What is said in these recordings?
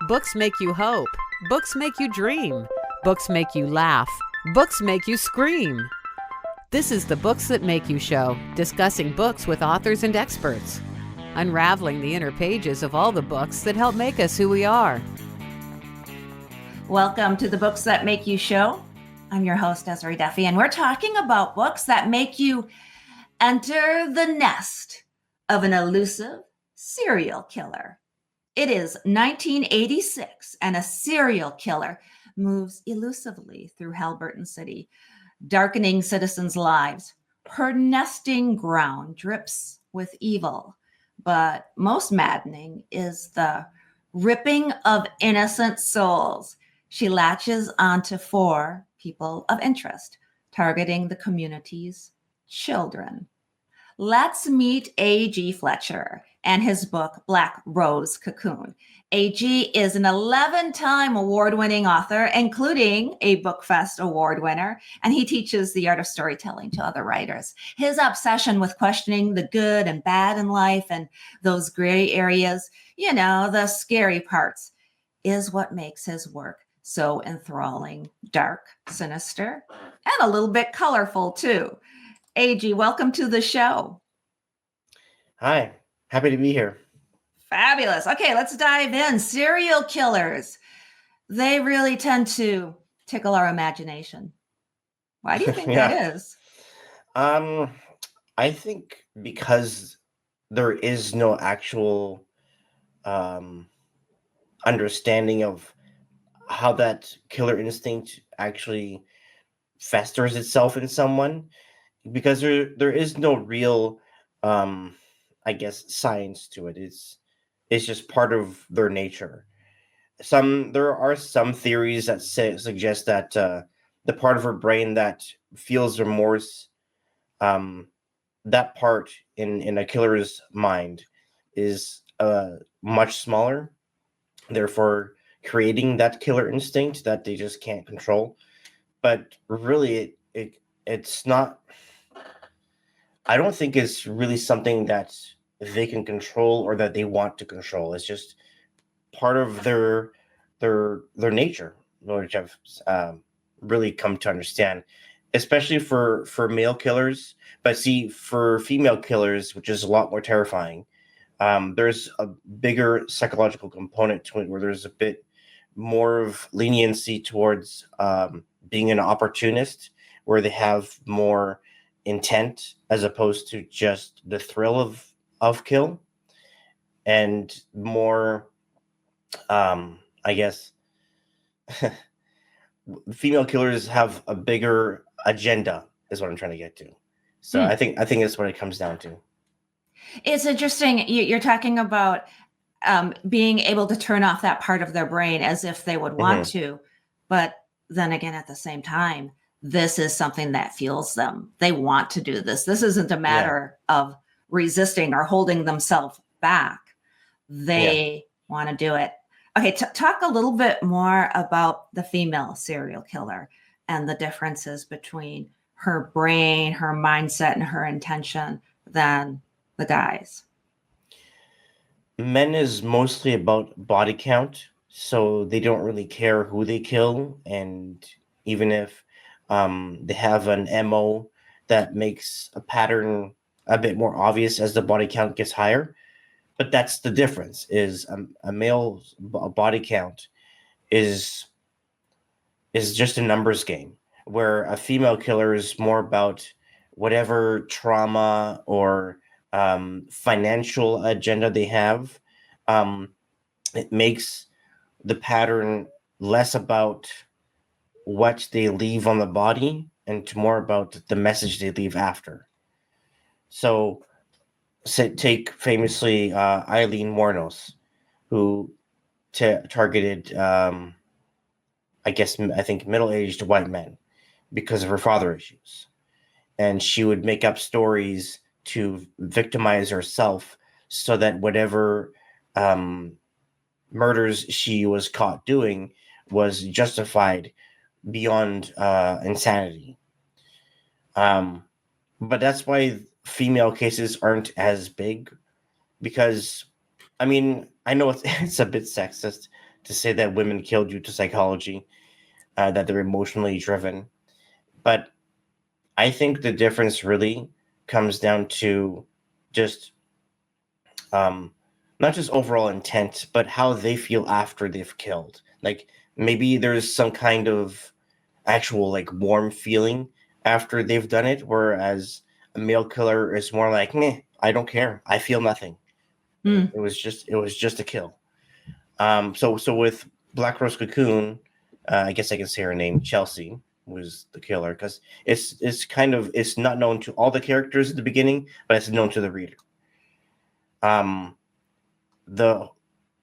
Books make you hope. Books make you dream. Books make you laugh. Books make you scream. This is the Books That Make You show, discussing books with authors and experts, unraveling the inner pages of all the books that help make us who we are. Welcome to the Books That Make You show. I'm your host, Desiree Duffy, and we're talking about books that make you enter the nest of an elusive serial killer. It is 1986, and a serial killer moves elusively through Halberton City, darkening citizens' lives. Her nesting ground drips with evil, but most maddening is the ripping of innocent souls. She latches onto 4 people of interest, targeting the community's children. Let's meet A.G. Fletcher and his book, Black Rose Cocoon. A.G. is an 11-time award-winning author, including a BookFest award winner, and he teaches the art of storytelling to other writers. His obsession with questioning the good and bad in life and those gray areas, the scary parts, is what makes his work so enthralling, dark, sinister, and a little bit colorful too. AG, welcome to the show. Hi, happy to be here. Fabulous. Okay, let's dive in. Serial killers. They really tend to tickle our imagination. Why do you think that is? I think because there is no actual understanding of how that killer instinct actually festers itself in someone, because there is no real science to it. It's just part of their nature. There are some theories that suggest that the part of her brain that feels remorse, that part in a killer's mind is much smaller, therefore creating that killer instinct that they just can't control. But really, it's not. I don't think it's really something that they can control or that they want to control. It's just part of their nature, which I've really come to understand, especially for male killers. But see, for female killers, which is a lot more terrifying, there's a bigger psychological component to it, where there's a bit more of leniency towards being an opportunist, where they have more intent as opposed to just the thrill of kill, and more female killers have a bigger agenda, is what I'm trying to get to. So I think that's what it comes down to. It's interesting. You're talking about being able to turn off that part of their brain as if they would want to, but then again, at the same time, this is something that fuels them. They want to do this. This isn't a matter of resisting or holding themselves back. They want to do it. Okay, talk a little bit more about the female serial killer and the differences between her brain, her mindset, and her intention than the guys. Men is mostly about body count, so they don't really care who they kill, and even if they have an MO that makes a pattern a bit more obvious as the body count gets higher. But that's the difference, is a male's body count is just a numbers game, where a female killer is more about whatever trauma or financial agenda they have. It makes the pattern less about what they leave on the body and more about the message they leave after. So, take famously Eileen Wuornos, who targeted, I think, middle-aged white men because of her father issues. And she would make up stories to victimize herself so that whatever murders she was caught doing was justified beyond insanity. But that's why female cases aren't as big, because I mean, I know it's it's a bit sexist to say that women kill due to psychology, that they're emotionally driven, but I think the difference really comes down to just um, not just overall intent, but how they feel after they've killed. Like maybe there's some kind of actual like warm feeling after they've done it, whereas a male killer is more like, meh, I don't care, I feel nothing. Hmm. It was just a kill. So with Black Rose Cocoon, I guess I can say her name, Chelsea, was the killer because it's not known to all the characters at the beginning, but it's known to the reader. Um, the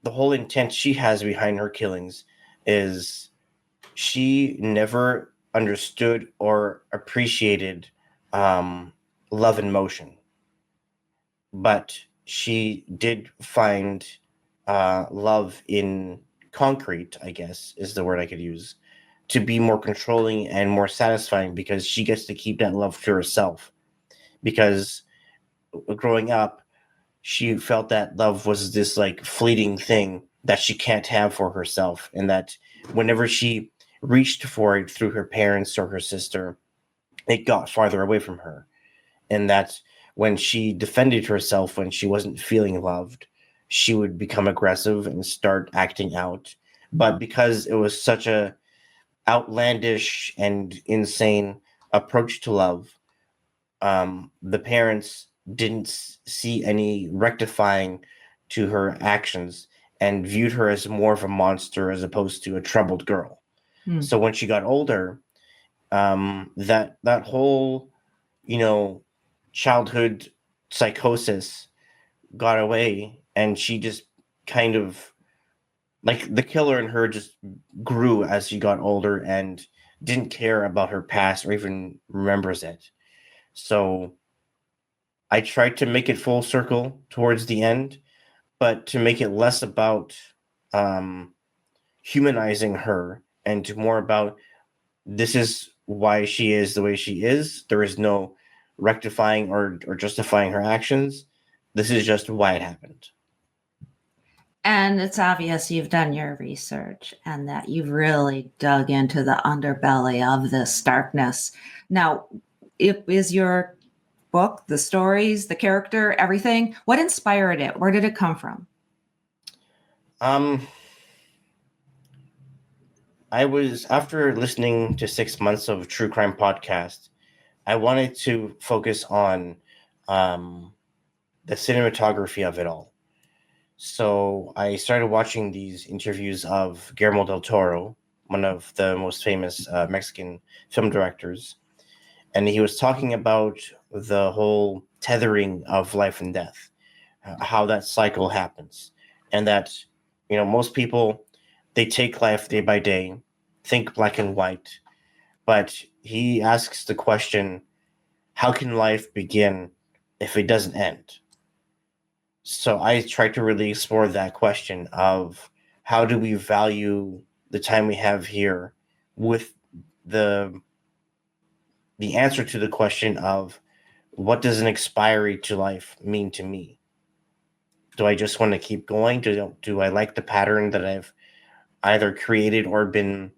the whole intent she has behind her killings is she never understood or appreciated um, love and motion, but she did find love in concrete, I guess is the word I could use, to be more controlling and more satisfying because she gets to keep that love to herself. Because growing up, she felt that love was this like fleeting thing that she can't have for herself, and that whenever she reached for it through her parents or her sister, it got farther away from her. And that when she defended herself when she wasn't feeling loved, she would become aggressive and start acting out. But because it was such a outlandish and insane approach to love, the parents didn't see any rectifying to her actions and viewed her as more of a monster as opposed to a troubled girl. Hmm. So when she got older, that whole, you know, childhood psychosis got away, and she just kind of like the killer in her just grew as she got older and didn't care about her past or even remembers it. So I tried to make it full circle towards the end, but to make it less about um, humanizing her and to more about this is why she is the way she is. There is no rectifying or justifying her actions. This is just why it happened. And it's obvious you've done your research and that you've really dug into the underbelly of this darkness. Now, is your book, the stories, the character, everything, what inspired it? Where did it come from? Um, I was after listening to 6 months of true crime podcast, I wanted to focus on um, the cinematography of it all. So I started watching these interviews of Guillermo del Toro, one of the most famous Mexican film directors, and he was talking about the whole tethering of life and death, how that cycle happens, and that most people they take life day by day, think black and white, but he asks the question, how can life begin if it doesn't end? So I try to really explore that question of how do we value the time we have here with the the answer to the question of what does an expiry to life mean to me? Do I just want to keep going? Do I like the pattern that I've either created or been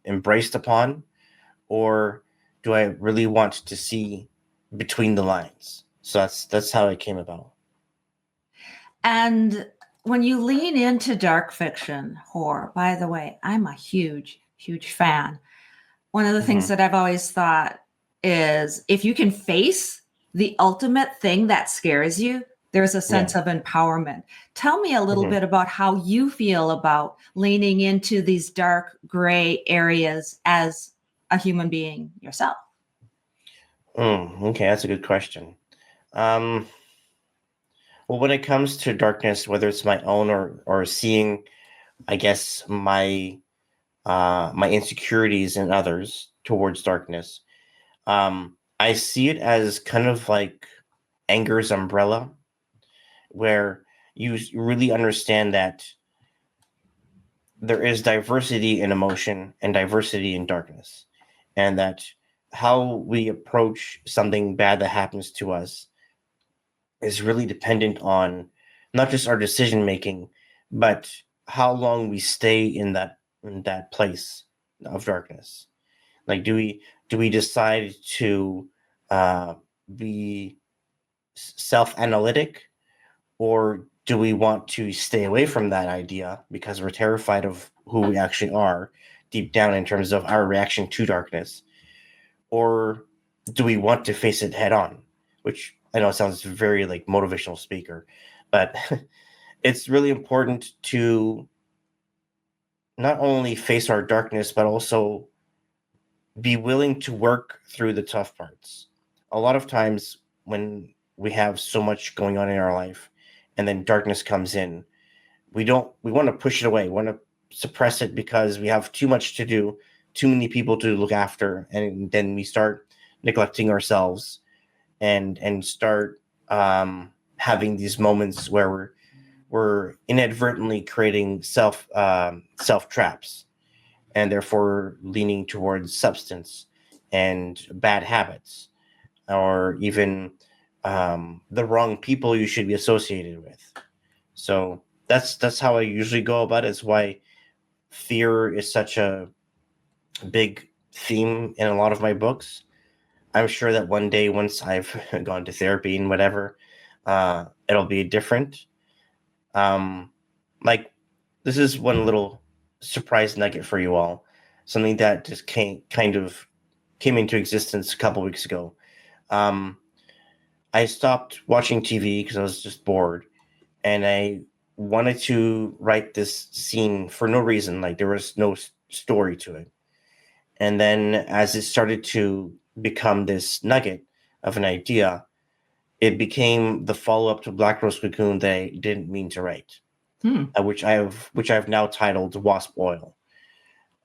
embraced upon? Or do I really want to see between the lines? So that's how it came about. And when you lean into dark fiction, horror, by the way, I'm a huge, huge fan. One of the things Mhm. that I've always thought is if you can face the ultimate thing that scares you, there's a Yeah. sense of empowerment. Tell me a little Mhm. bit about how you feel about leaning into these dark gray areas as a human being yourself. Okay, that's a good question. Um, well, when it comes to darkness, whether it's my own or seeing, I guess my insecurities in others towards darkness, I see it as kind of like anger's umbrella, where you really understand that there is diversity in emotion and diversity in darkness, and that how we approach something bad that happens to us is really dependent on not just our decision making, but how long we stay in that place of darkness. Like, do we decide to be self-analytic, or do we want to stay away from that idea because we're terrified of who we actually are deep down in terms of our reaction to darkness? Or do we want to face it head on? Which I know sounds very like motivational speaker, but it's really important to not only face our darkness, but also be willing to work through the tough parts. A lot of times when we have so much going on in our life and then darkness comes in, we want to push it away. We want to suppress it because we have too much to do, too many people to look after, and then we start neglecting ourselves and start having these moments where we're inadvertently creating self traps, and therefore leaning towards substance and bad habits, or even the wrong people you should be associated with. So that's how I usually go about it. It's why fear is such a big theme in a lot of my books. I'm sure that one day, once I've gone to therapy and whatever, it'll be different. Um, like, this is one little surprise nugget for you all. Something that just kind of came into existence a couple weeks ago. Um, I stopped watching TV because I was just bored, and I wanted to write this scene for no reason. Like, there was no story to it. And then as it started to become this nugget of an idea, it became the follow-up to Black Rose Cocoon that I didn't mean to write, which I've now titled Wasp Oil.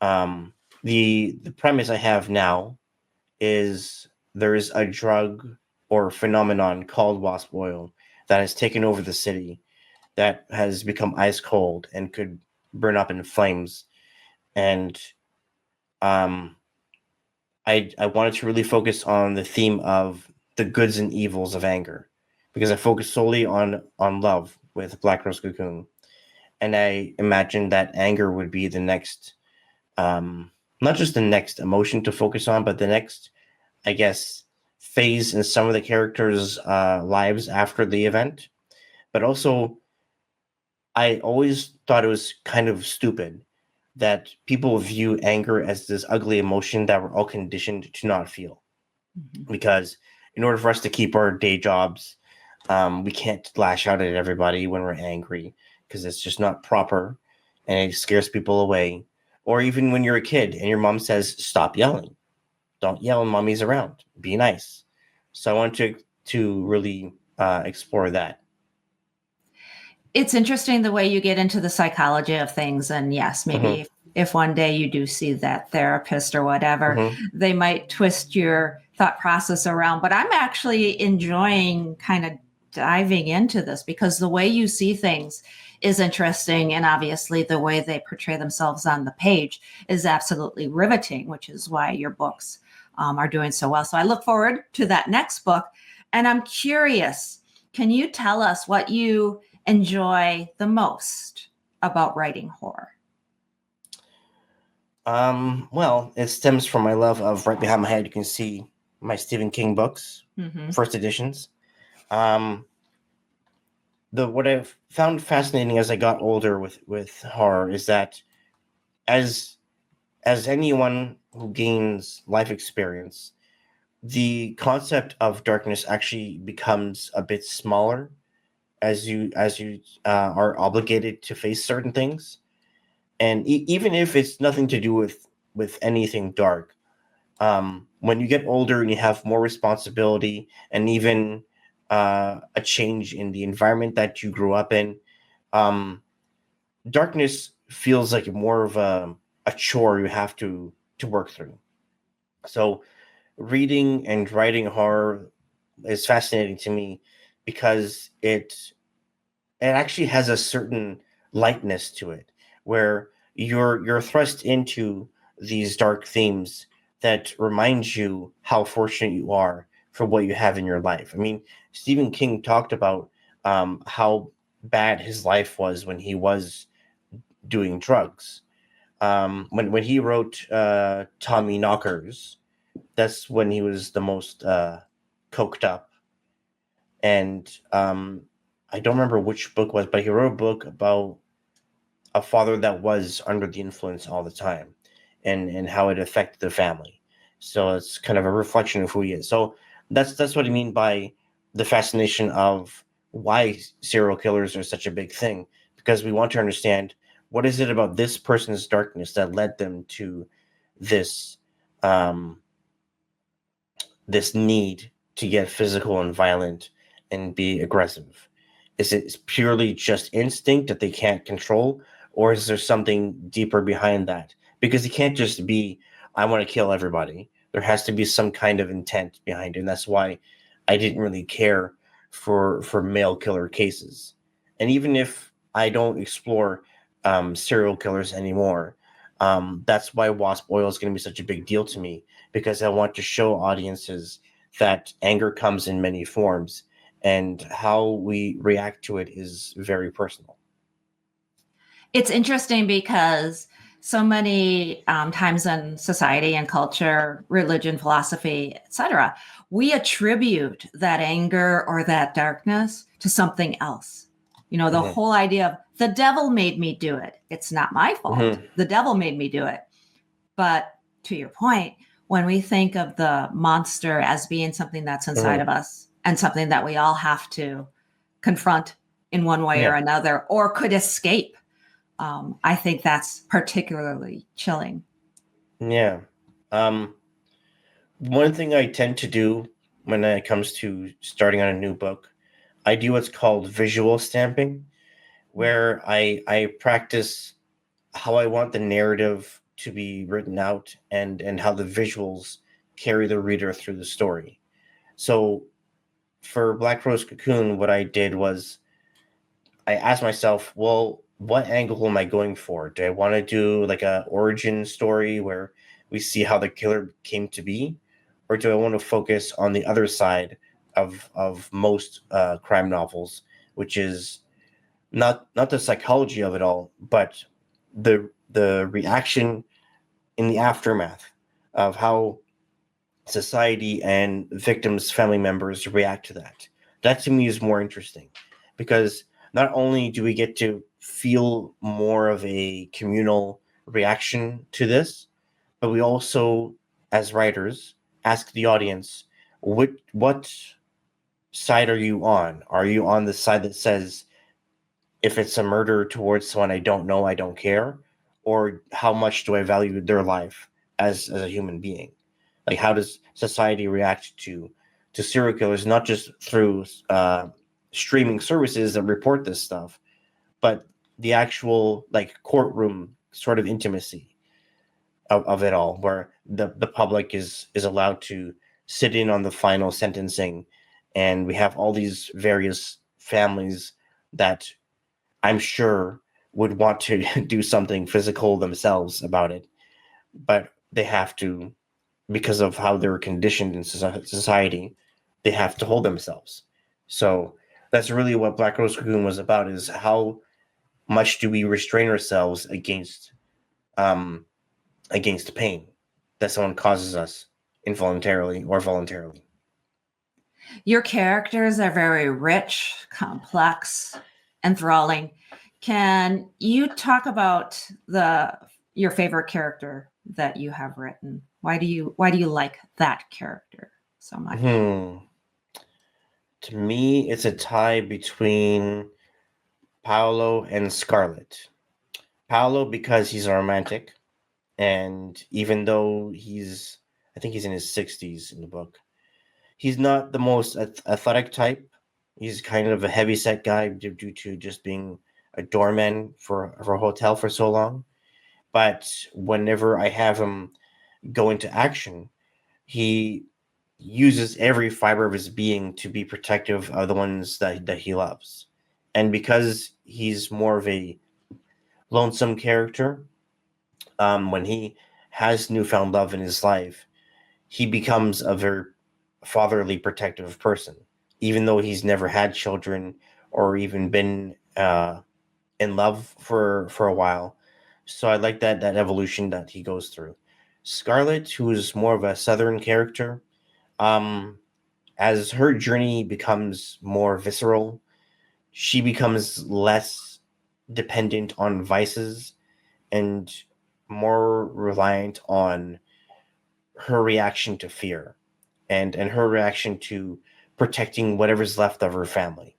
The premise I have now is there is a drug or phenomenon called wasp oil that has taken over the city, that has become ice cold and could burn up in flames. And um, I wanted to really focus on the theme of the goods and evils of anger, because I focused solely on love with Black Rose Cocoon, and I imagined that anger would be the next, not just the next emotion to focus on, but the next, I guess, phase in some of the characters' lives after the event. But also, I always thought it was kind of stupid that people view anger as this ugly emotion that we're all conditioned to not feel. Because in order for us to keep our day jobs, we can't lash out at everybody when we're angry, because it's just not proper and it scares people away. Or even when you're a kid and your mom says, stop yelling. Don't yell when mommy's around. Be nice. So I want to really explore that. It's interesting the way you get into the psychology of things. And yes, maybe if one day you do see that therapist or whatever, they might twist your thought process around. But I'm actually enjoying kind of diving into this, because the way you see things is interesting. And obviously the way they portray themselves on the page is absolutely riveting, which is why your books are doing so well. So I look forward to that next book. And I'm curious, can you tell us what you enjoy the most about writing horror? Well, it stems from my love of, right behind my head, you can see my Stephen King books, first editions. What I've found fascinating as I got older with horror is that as anyone who gains life experience, the concept of darkness actually becomes a bit smaller as you are obligated to face certain things. And even if it's nothing to do with anything dark, when you get older and you have more responsibility, and even a change in the environment that you grew up in, darkness feels like more of a chore you have to work through. So reading and writing horror is fascinating to me, because it actually has a certain lightness to it, where you're thrust into these dark themes that remind you how fortunate you are for what you have in your life. I mean, Stephen King talked about how bad his life was when he was doing drugs. When he wrote Tommy Knockers, that's when he was the most coked up. And I don't remember which book was, but he wrote a book about a father that was under the influence all the time, and how it affected the family. So it's kind of a reflection of who he is. So that's what I mean by the fascination of why serial killers are such a big thing, because we want to understand what is it about this person's darkness that led them to this um, this need to get physical and violent and be aggressive. Is it purely just instinct that they can't control, or is there something deeper behind that? Because it can't just be, I want to kill everybody. There has to be some kind of intent behind it. And that's why I didn't really care for male killer cases. And even if I don't explore serial killers anymore, that's why Wasp Oil is going to be such a big deal to me, because I want to show audiences that anger comes in many forms, and how we react to it is very personal. It's interesting because so many times in society and culture, religion, philosophy, etc., we attribute that anger or that darkness to something else. You know, the Mhm. whole idea of the devil made me do it. It's not my fault. Mhm. The devil made me do it. But to your point, when we think of the monster as being something that's inside Mhm. of us and something that we all have to confront in one way or Yeah. another, or could escape, I think that's particularly chilling. Yeah. Um, One thing I tend to do when it comes to starting on a new book, I do what's called visual stamping, where I practice how I want the narrative to be written out, and how the visuals carry the reader through the story. So for Black Rose Cocoon, what I did was I asked myself, well, what angle am I going for? Do I want to do like a origin story where we see how the killer came to be, or do I want to focus on the other side of most crime novels, which is not the psychology of it all, but the reaction in the aftermath of how society and victims' family members react to that. That to me is more interesting, because not only do we get to feel more of a communal reaction to this, but we also, as writers, ask the audience, what side are you on? Are you on the side that says, if it's a murder towards someone I don't know, I don't care? Or how much do I value their life as a human being? Like, how does society react to serial killers, not just through streaming services that report this stuff, but the actual like courtroom sort of intimacy of it all, where the public is allowed to sit in on the final sentencing, and we have all these various families that I'm sure would want to do something physical themselves about it, but they have to, because of how they're conditioned in society, they have to hold themselves. So that's really what Black Rose Cocoon was about: is how much do we restrain ourselves um, against pain that someone causes us involuntarily or voluntarily. Your characters are very rich, complex, enthralling. Can you talk about the your favorite character that you have written? Why do you like that character so much? Hmm. To me, it's a tie between Paolo and Scarlet. Paolo because he's a romantic, and even though I think he's in his 60s in the book, he's not the most athletic type. He's kind of a heavy set guy due to just being a doorman for a hotel for so long. But whenever I have him go into action, he uses every fiber of his being to be protective of the ones that he loves. And because he's more of a lonesome character, when he has newfound love in his life, he becomes a very fatherly, protective person, even though he's never had children or even been uh, in love for a while. So I like that evolution that he goes through. Scarlet, who is more of a southern character, um, as her journey becomes more visceral, she becomes less dependent on vices and more reliant on her reaction to fear and her reaction to protecting whatever's left of her family.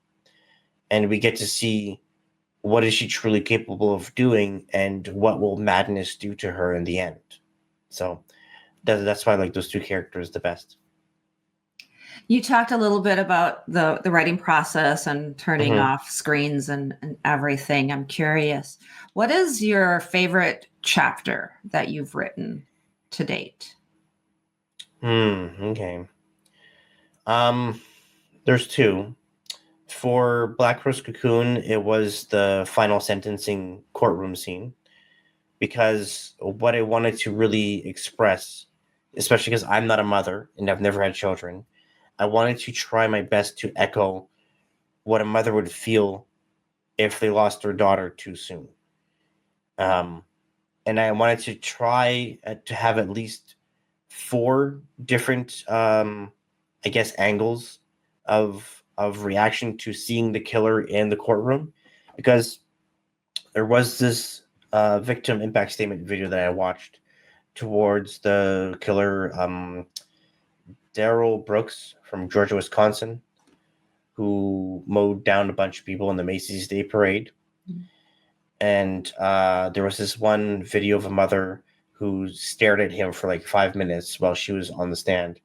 And we get to see what is she truly capable of doing and what will madness do to her in the end. So that's why I like those two characters the best. You talked a little bit about the writing process and turning Mhm. off screens and everything. I'm curious, what is your favorite chapter that you've written to date? Okay. Um, there's two. For Black Rose Cocoon, it was the final sentencing courtroom scene because what I wanted to really express, especially because I'm not a mother and I've never had children, I wanted to try my best to echo what a mother would feel if they lost their daughter too soon. Um, and I wanted to try to have at least four different, I guess, angles of reaction to seeing the killer in the courtroom, because there was this victim impact statement video that I watched towards the killer, Daryl Brooks from Georgia, Wisconsin, who mowed down a bunch of people in the Macy's Day Parade. And there was this one video of a mother who stared at him for like 5 minutes while she was on the stand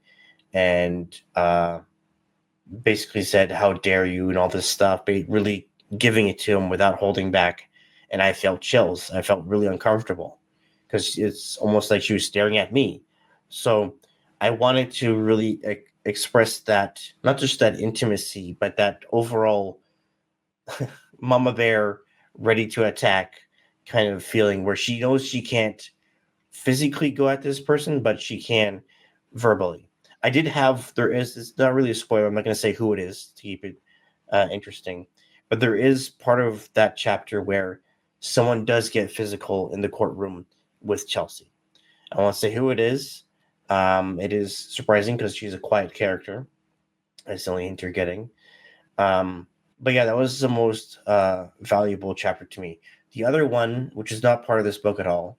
and basically said, "How dare you," and all this stuff, but really giving it to him without holding back. And I felt chills. I felt really uncomfortable because it's almost like she was staring at me. So I wanted to really express that, not just that intimacy, but that overall mama bear ready to attack kind of feeling where she knows she can't physically go at this person, but she can verbally. I did have, there is, it's not really a spoiler. I'm not going to say who it is to keep it interesting, but there is part of that chapter where someone does get physical in the courtroom with Chelsea. I won't say who it is. It is surprising because she's a quiet character. That's the only hint you're getting. Um, but yeah, that was the most valuable chapter to me. The other one, which is not part of this book at all,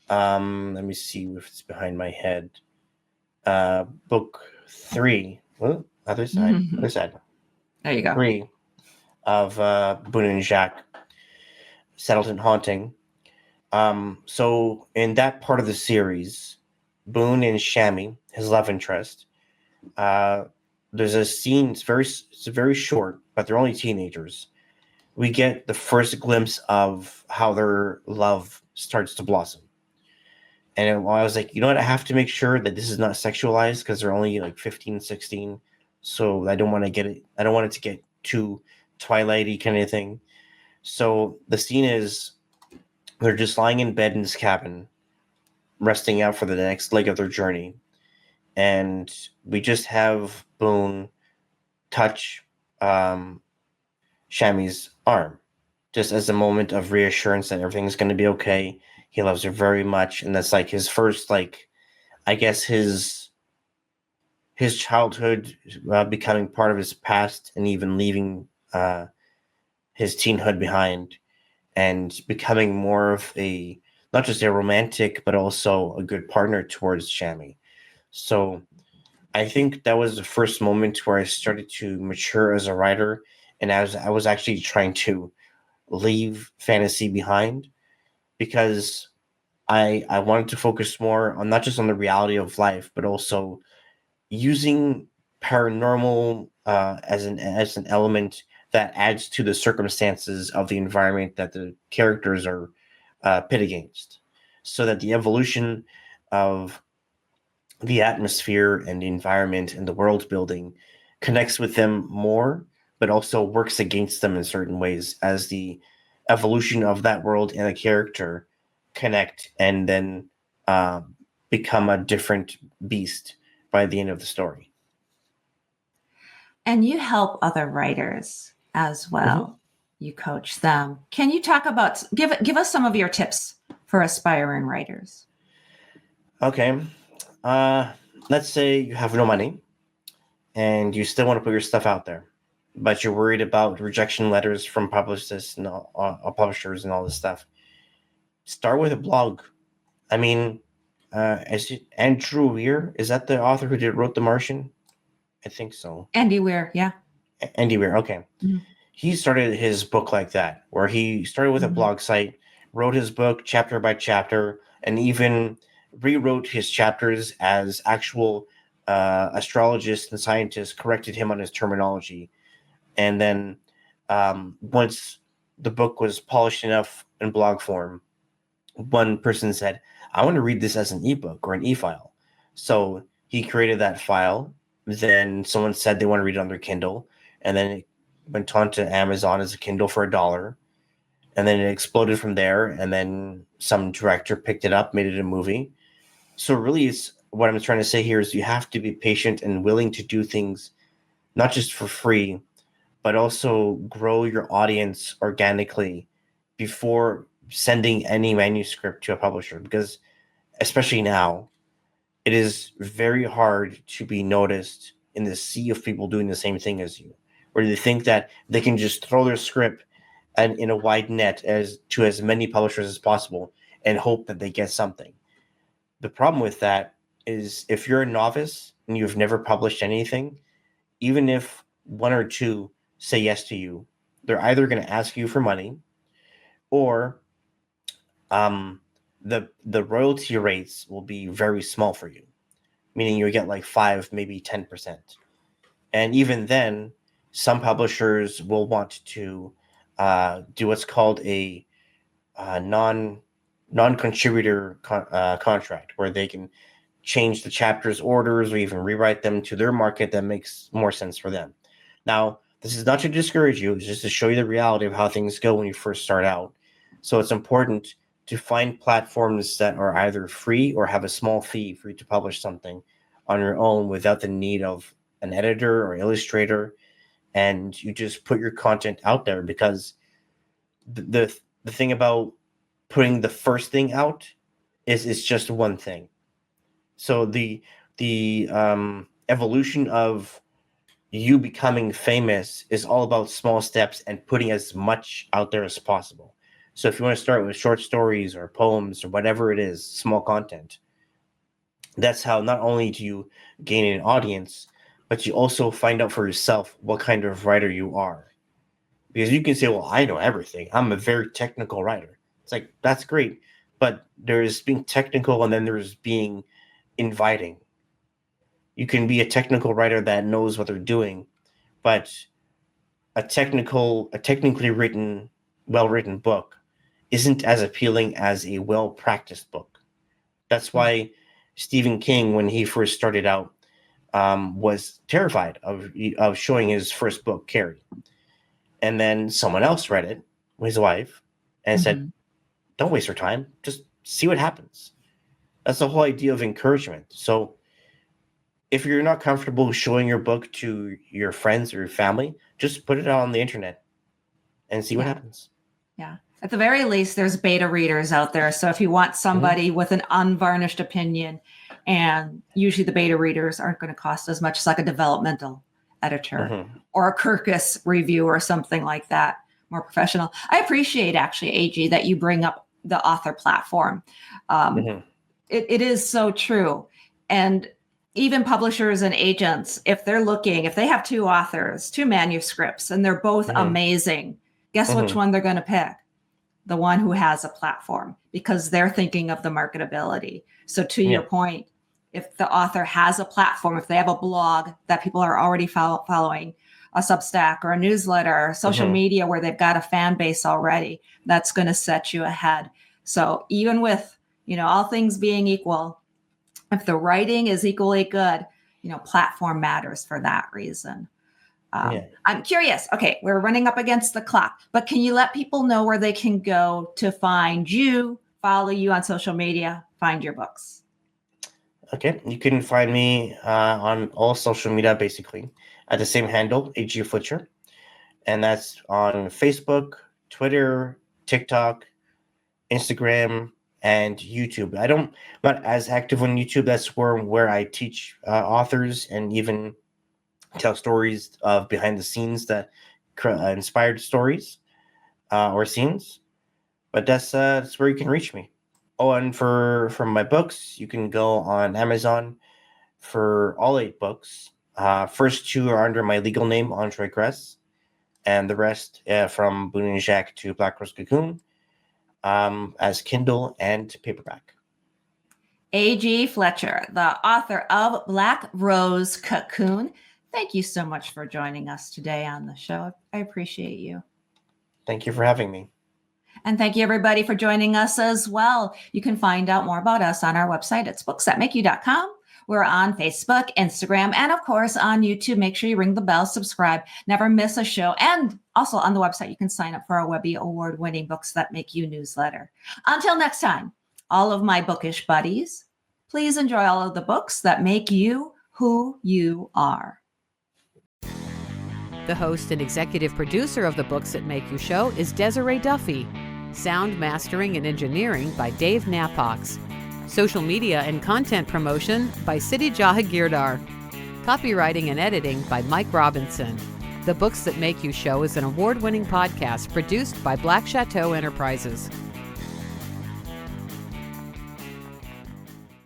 let me see if it's behind my head. Book 3. Well, other side. Other side. There you go. 3 of Boone and Jacques, Settled in Haunting. So in that part of the series, Boone and Shammy, his love interest, there's a scene. It's very short, but they're only teenagers. We get the first glimpse of how their love starts to blossom. And I was like, you know what? I have to make sure that this is not sexualized because they're only like 15, 16. So I don't want to get it. I don't want it to get too Twilighty kind of thing. So the scene is they're just lying in bed in this cabin, resting out for the next leg of their journey. And we just have Boone touch Shammy's arm, just as a moment of reassurance that everything's going to be okay. He loves her very much, and that's like his first, like, I guess his childhood becoming part of his past, and even leaving his teenhood behind, and becoming more of a not just a romantic but also a good partner towards Shammy. So I think that was the first moment where I started to mature as a writer, and as I was actually trying to leave fantasy behind, because I wanted to focus more on not just on the reality of life, but also using paranormal as an element that adds to the circumstances of the environment that the characters are pit against, so that the evolution of the atmosphere and the environment and the world building connects with them more, but also works against them in certain ways as the evolution of that world and a character connect and then uh, become a different beast by the end of the story. And you help other writers as Mm-hmm. well. You coach them. Can you talk about give us some of your tips for aspiring writers? Okay. Uh, let's say you have no money and you still want to put your stuff out there, but you're worried about rejection letters from publicists and publishers and all this stuff. Start with a blog. I mean, Andrew Weir, is that the author who wrote The Martian? I think so. Andy Weir, yeah. Andy Weir, okay. Mm-hmm. He started his book like that, where he started with a blog site, wrote his book chapter by chapter, and even rewrote his chapters as actual astrologists and scientists corrected him on his terminology. And then once the book was polished enough in blog form, one person said, I want to read this as an ebook or an e-file. So he created that file. Then someone said they want to read it on their Kindle. And then it went on to Amazon as a Kindle for $1. And then it exploded from there. And then some director picked it up, made it a movie. So really, it's what I'm trying to say here is you have to be patient and willing to do things, not just for free, but also grow your audience organically before sending any manuscript to a publisher. Because especially now, it is very hard to be noticed in the sea of people doing the same thing as you, where they think that they can just throw their script and in a wide net to as many publishers as possible and hope that they get something. The problem with that is if you're a novice and you've never published anything, even if one or two say yes to you, they're either going to ask you for money or the royalty rates will be very small for you, meaning you get like 5, maybe 10%. And even then, some publishers will want to do what's called a non-contributor contract, where they can change the chapters orders or even rewrite them to their market that makes more sense for them. Now, this is not to discourage you, it's just to show you the reality of how things go when you first start out. So it's important to find platforms that are either free or have a small fee for you to publish something on your own without the need of an editor or illustrator, and you just put your content out there. Because the thing about putting the first thing out is it's just one thing. So the evolution of you becoming famous is all about small steps and putting as much out there as possible. So if you want to start with short stories or poems or whatever it is, small content, that's how not only do you gain an audience, but you also find out for yourself what kind of writer you are. Because you can say, well, I know everything. I'm a very technical writer. It's like, that's great. But there's being technical and then there's being inviting. You can be a technical writer that knows what they're doing, but a technically written, well-written book isn't as appealing as a well-practiced book. That's why Stephen King, when he first started out, was terrified of showing his first book, Carrie. And then someone else read it, his wife, and said, don't waste your time. Just see what happens. That's the whole idea of encouragement. So if you're not comfortable showing your book to your friends or your family, just put it out on the internet and see what happens. Yeah. At the very least, there's beta readers out there. So if you want somebody with an unvarnished opinion, and usually the beta readers aren't going to cost as much as like a developmental editor or a Kirkus review or something like that, more professional. I appreciate actually, AG, that you bring up the author platform. It is so true. And even publishers and agents, if they have two authors, two manuscripts, and they're both amazing, guess which one they're going to pick? The one who has a platform, because they're thinking of the marketability. So to your point, if the author has a platform, if they have a blog that people are already following, a Substack or a newsletter, or social media where they've got a fan base already, that's going to set you ahead. So even with, all things being equal, if the writing is equally good, platform matters for that reason. I'm curious. Okay, we're running up against the clock, but can you let people know where they can go to find you, follow you on social media, find your books? Okay, you can find me on all social media, basically, at the same handle, AG Fletcher. and that's on Facebook, Twitter, TikTok, Instagram, and YouTube. I'm not as active on YouTube. That's where I teach authors and even tell stories of behind the scenes that inspired stories or scenes. But that's where you can reach me. Oh, and for my books, you can go on Amazon for all 8 books. First 2 are under my legal name, Andre Gress, and the rest from Boone and Jacques to Black Rose Cocoon as Kindle and paperback. AG Fletcher, the author of Black Rose Cocoon. Thank you so much for joining us today on the show. I appreciate you. Thank you for having me. And thank you, everybody, for joining us as well. You can find out more about us on our website. It's booksthatmakeyou.com. We're on Facebook, Instagram, and of course on YouTube. Make sure you ring the bell, subscribe, never miss a show. And also on the website, you can sign up for our Webby award-winning Books That Make You newsletter. Until next time, all of my bookish buddies, please enjoy all of the books that make you who you are. The host and executive producer of the Books That Make You show is Desiree Duffy. Sound mastering and engineering by Dave Napox. Social media and content promotion by Siddhi Jahagirdar. Copywriting and editing by Mike Robinson. The Books That Make You show is an award-winning podcast produced by Black Chateau Enterprises.